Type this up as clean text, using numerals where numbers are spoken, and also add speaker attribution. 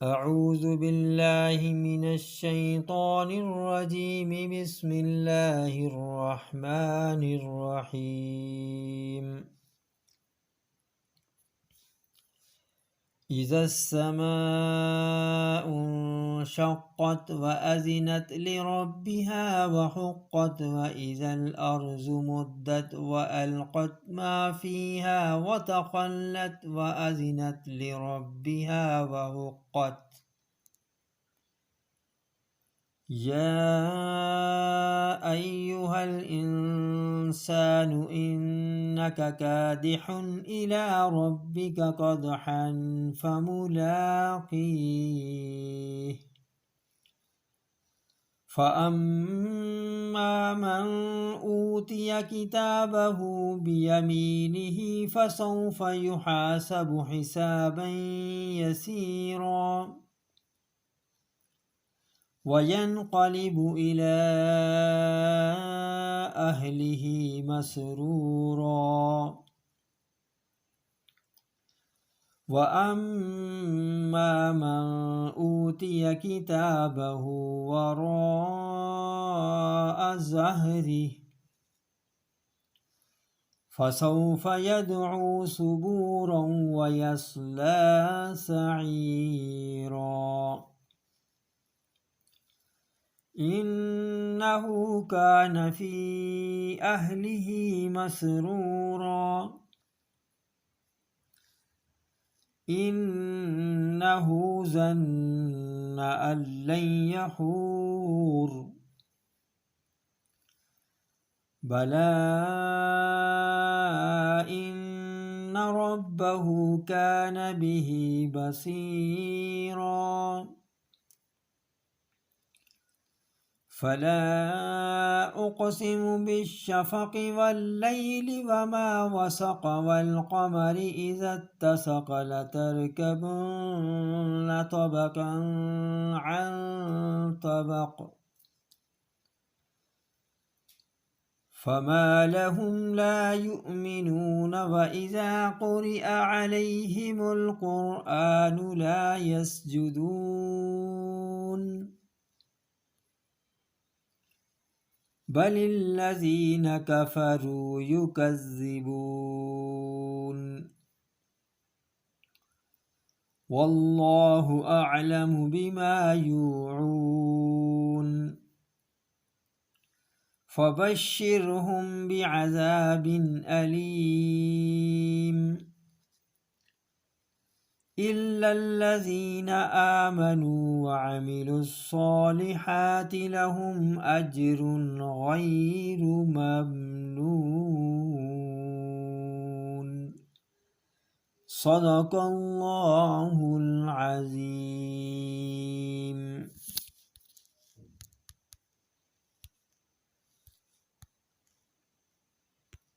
Speaker 1: أعوذ بالله من الشيطان الرجيم. بسم الله الرحمن الرحيم. إذا السماء انشقت وأذنت لربها وحقت وإذا الأرض مدت وألقت ما فيها وتخلت وأذنت لربها وحقت. يا أيها الإنسان إنك كادح إلى ربك قدحا فملاقيه. فأما من أوتي كتابه بيمينه فسوف يحاسب حسابا يسيرا وينقلب إلى أهله مسرورا. وأما من أوتي كتابه وراء ظهره فسوف يدعو ثبورا ويصلى سعيرا. إنه كان في أهله مسرورا. إنه ظن أن لن يحور. بلى إن ربه كان به بصيرا. فلا أقسم بالشفق والليل وما وسق والقمر إذا اتسق لتركبن طبقا عن طبق فما لهم لا يؤمنون وإذا قرئ عليهم القرآن لا يسجدون بل الذين كفروا يكذبون. والله أعلم بما يوعون. فبشرهم بعذاب أليم إلا الذين آمنوا وعملوا الصالحات لهم أجر غير ممنون. صدق الله العظيم.